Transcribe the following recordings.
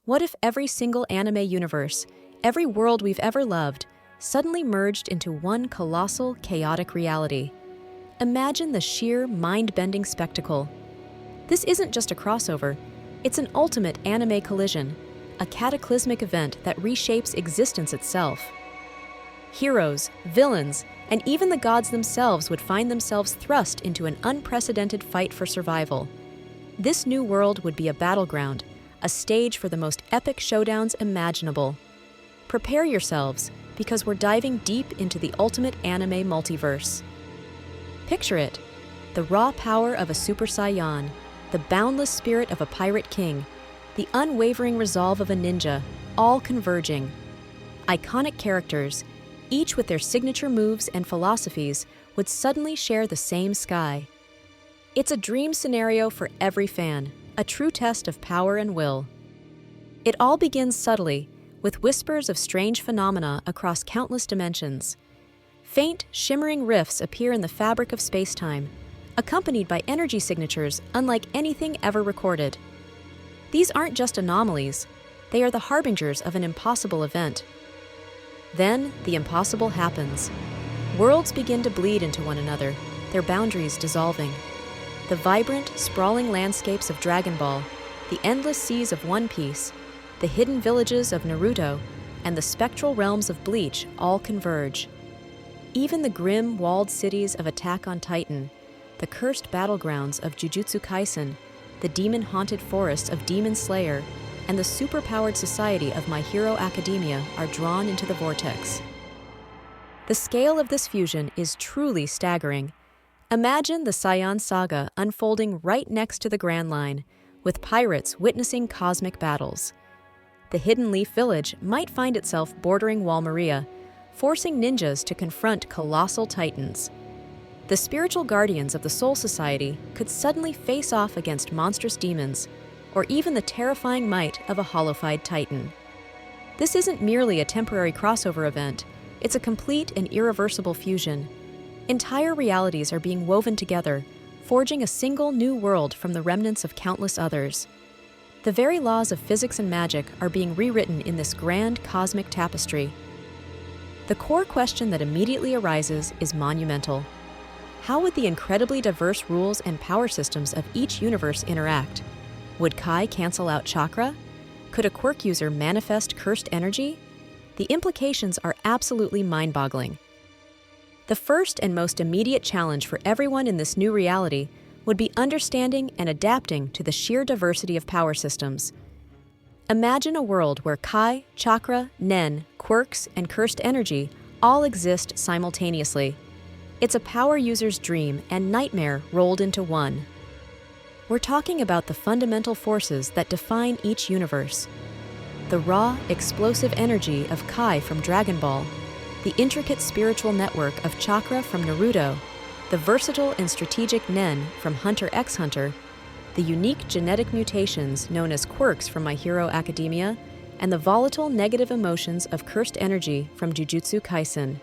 What if every single anime universe, every world we've ever loved, suddenly merged into one colossal, chaotic reality? Imagine the sheer, mind-bending spectacle. This isn't just a crossover, it's an ultimate anime collision, a cataclysmic event that reshapes existence itself. Heroes, villains, and even the gods themselves would find themselves thrust into an unprecedented fight for survival. This new world would be a battleground, a stage for the most epic showdowns imaginable. Prepare yourselves, because we're diving deep into the ultimate anime multiverse. Picture it, the raw power of a Super Saiyan, the boundless spirit of a pirate king, the unwavering resolve of a ninja, all converging. Iconic characters, each with their signature moves and philosophies, would suddenly share the same sky. It's a dream scenario for every fan, a true test of power and will. It all begins subtly, with whispers of strange phenomena across countless dimensions. Faint, shimmering rifts appear in the fabric of space-time, accompanied by energy signatures unlike anything ever recorded. These aren't just anomalies, they are the harbingers of an impossible event. Then, the impossible happens. Worlds begin to bleed into one another, their boundaries dissolving. The vibrant, sprawling landscapes of Dragon Ball, the endless seas of One Piece, the hidden villages of Naruto, and the spectral realms of Bleach all converge. Even the grim, walled cities of Attack on Titan, the cursed battlegrounds of Jujutsu Kaisen, the demon-haunted forests of Demon Slayer, and the superpowered society of My Hero Academia are drawn into the vortex. The scale of this fusion is truly staggering. Imagine the Saiyan saga unfolding right next to the Grand Line, with pirates witnessing cosmic battles. The Hidden Leaf Village might find itself bordering Wall Maria, forcing ninjas to confront colossal titans. The spiritual guardians of the Soul Society could suddenly face off against monstrous demons, or even the terrifying might of a hollow-eyed titan. This isn't merely a temporary crossover event, it's a complete and irreversible fusion. Entire realities are being woven together, forging a single new world from the remnants of countless others. The very laws of physics and magic are being rewritten in this grand cosmic tapestry. The core question that immediately arises is monumental. How would the incredibly diverse rules and power systems of each universe interact? Would Kai cancel out chakra? Could a quirk user manifest cursed energy? The implications are absolutely mind-boggling. The first and most immediate challenge for everyone in this new reality would be understanding and adapting to the sheer diversity of power systems. Imagine a world where Kai, chakra, nen, quirks, and cursed energy all exist simultaneously. It's a power user's dream and nightmare rolled into one. We're talking about the fundamental forces that define each universe. The raw, explosive energy of Kai from Dragon Ball, the intricate spiritual network of chakra from Naruto, the versatile and strategic nen from Hunter x Hunter, the unique genetic mutations known as quirks from My Hero Academia, and the volatile negative emotions of cursed energy from Jujutsu Kaisen.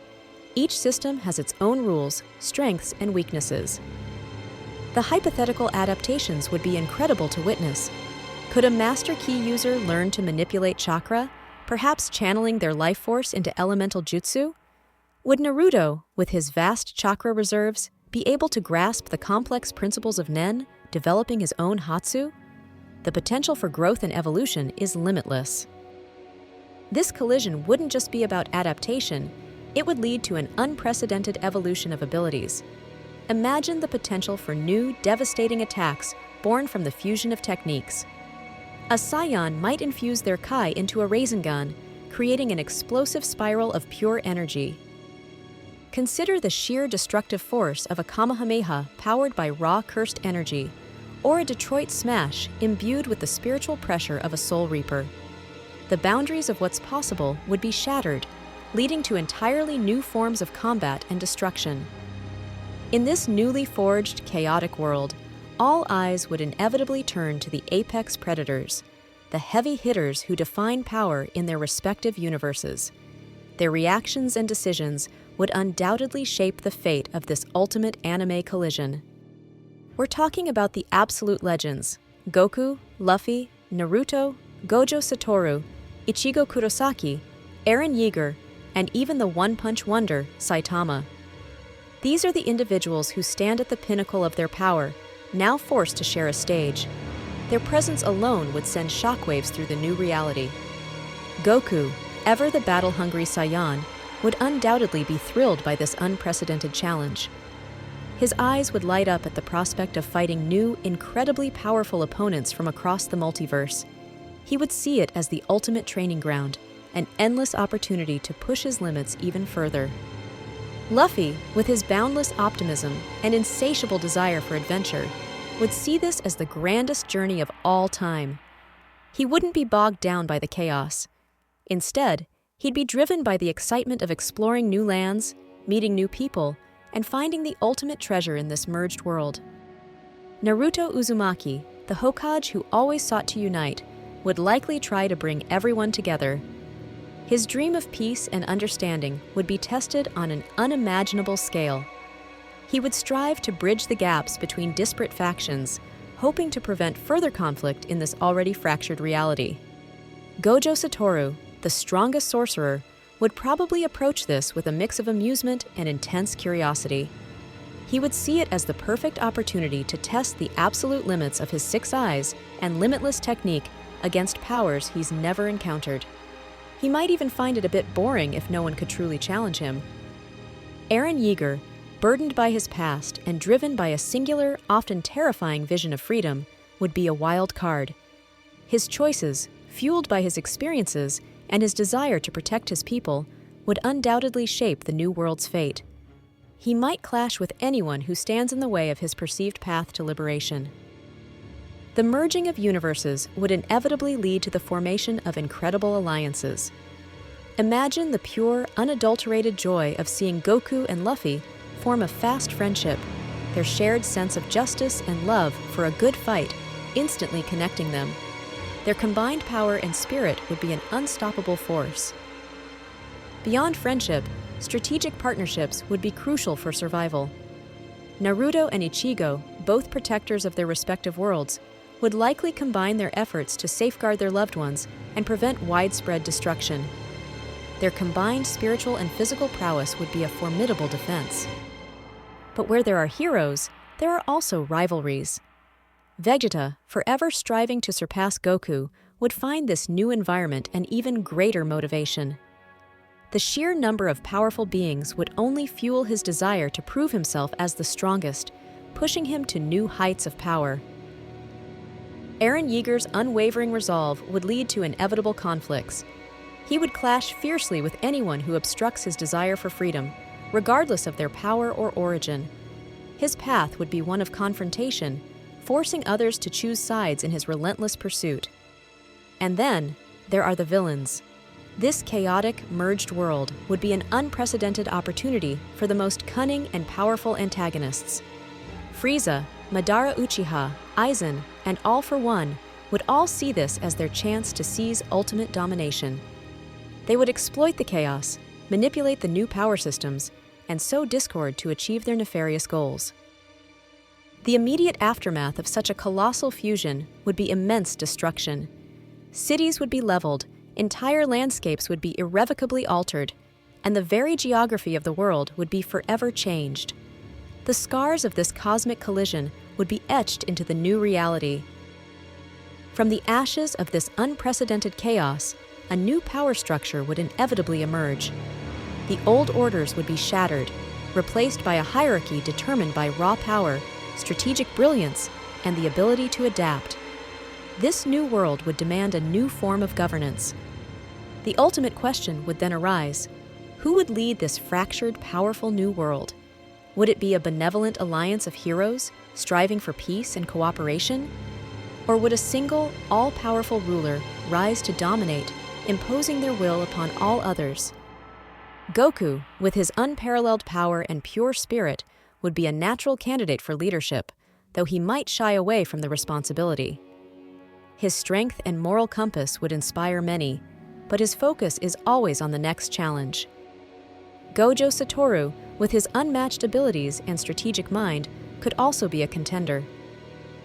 Each system has its own rules, strengths, and weaknesses. The hypothetical adaptations would be incredible to witness. Could a Master Key user learn to manipulate chakra, perhaps channeling their life force into elemental jutsu? Would Naruto, with his vast chakra reserves, be able to grasp the complex principles of nen, developing his own hatsu? The potential for growth and evolution is limitless. This collision wouldn't just be about adaptation, it would lead to an unprecedented evolution of abilities. Imagine the potential for new, devastating attacks born from the fusion of techniques. A Saiyan might infuse their Kai into a Rasengan, creating an explosive spiral of pure energy. Consider the sheer destructive force of a Kamehameha powered by raw cursed energy, or a Detroit Smash imbued with the spiritual pressure of a Soul Reaper. The boundaries of what's possible would be shattered, leading to entirely new forms of combat and destruction. In this newly forged, chaotic world, all eyes would inevitably turn to the apex predators, the heavy hitters who define power in their respective universes. Their reactions and decisions would undoubtedly shape the fate of this ultimate anime collision. We're talking about the absolute legends: Goku, Luffy, Naruto, Gojo Satoru, Ichigo Kurosaki, Eren Yeager, and even the one-punch wonder, Saitama. These are the individuals who stand at the pinnacle of their power, now forced to share a stage. Their presence alone would send shockwaves through the new reality. Goku, ever the battle-hungry Saiyan, would undoubtedly be thrilled by this unprecedented challenge. His eyes would light up at the prospect of fighting new, incredibly powerful opponents from across the multiverse. He would see it as the ultimate training ground, an endless opportunity to push his limits even further. Luffy, with his boundless optimism and insatiable desire for adventure, would see this as the grandest journey of all time. He wouldn't be bogged down by the chaos. Instead, he'd be driven by the excitement of exploring new lands, meeting new people, and finding the ultimate treasure in this merged world. Naruto Uzumaki, the Hokage who always sought to unite, would likely try to bring everyone together. His dream of peace and understanding would be tested on an unimaginable scale. He would strive to bridge the gaps between disparate factions, hoping to prevent further conflict in this already fractured reality. Gojo Satoru, the strongest sorcerer, would probably approach this with a mix of amusement and intense curiosity. He would see it as the perfect opportunity to test the absolute limits of his six eyes and limitless technique against powers he's never encountered. He might even find it a bit boring if no one could truly challenge him. Eren Yeager, burdened by his past and driven by a singular, often terrifying vision of freedom, would be a wild card. His choices, fueled by his experiences and his desire to protect his people, would undoubtedly shape the new world's fate. He might clash with anyone who stands in the way of his perceived path to liberation. The merging of universes would inevitably lead to the formation of incredible alliances. Imagine the pure, unadulterated joy of seeing Goku and Luffy form a fast friendship, their shared sense of justice and love for a good fight instantly connecting them. Their combined power and spirit would be an unstoppable force. Beyond friendship, strategic partnerships would be crucial for survival. Naruto and Ichigo, both protectors of their respective worlds, would likely combine their efforts to safeguard their loved ones and prevent widespread destruction. Their combined spiritual and physical prowess would be a formidable defense. But where there are heroes, there are also rivalries. Vegeta, forever striving to surpass Goku, would find this new environment an even greater motivation. The sheer number of powerful beings would only fuel his desire to prove himself as the strongest, pushing him to new heights of power. Eren Yeager's unwavering resolve would lead to inevitable conflicts. He would clash fiercely with anyone who obstructs his desire for freedom, regardless of their power or origin. His path would be one of confrontation, forcing others to choose sides in his relentless pursuit. And then, there are the villains. This chaotic, merged world would be an unprecedented opportunity for the most cunning and powerful antagonists. Frieza, Madara Uchiha, Aizen, and All for One would all see this as their chance to seize ultimate domination. They would exploit the chaos, manipulate the new power systems, and sow discord to achieve their nefarious goals. The immediate aftermath of such a colossal fusion would be immense destruction. Cities would be leveled, entire landscapes would be irrevocably altered, and the very geography of the world would be forever changed. The scars of this cosmic collision would be etched into the new reality. From the ashes of this unprecedented chaos, a new power structure would inevitably emerge. The old orders would be shattered, replaced by a hierarchy determined by raw power, strategic brilliance, and the ability to adapt. This new world would demand a new form of governance. The ultimate question would then arise: who would lead this fractured, powerful new world? Would it be a benevolent alliance of heroes, striving for peace and cooperation? Or would a single, all-powerful ruler rise to dominate, imposing their will upon all others? Goku, with his unparalleled power and pure spirit, would be a natural candidate for leadership, though he might shy away from the responsibility. His strength and moral compass would inspire many, but his focus is always on the next challenge. Gojo Satoru, with his unmatched abilities and strategic mind, could also be a contender.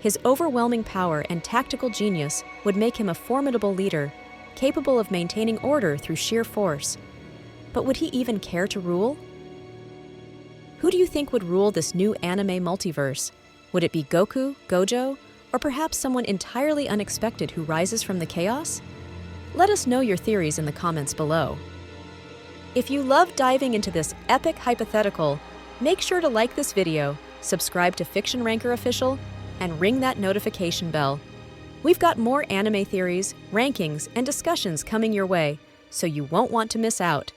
His overwhelming power and tactical genius would make him a formidable leader, capable of maintaining order through sheer force. But would he even care to rule? Who do you think would rule this new anime multiverse? Would it be Goku, Gojo, or perhaps someone entirely unexpected who rises from the chaos? Let us know your theories in the comments below. If you love diving into this epic hypothetical, make sure to like this video, subscribe to Fiction Ranker Official, and ring that notification bell. We've got more anime theories, rankings, and discussions coming your way, so you won't want to miss out.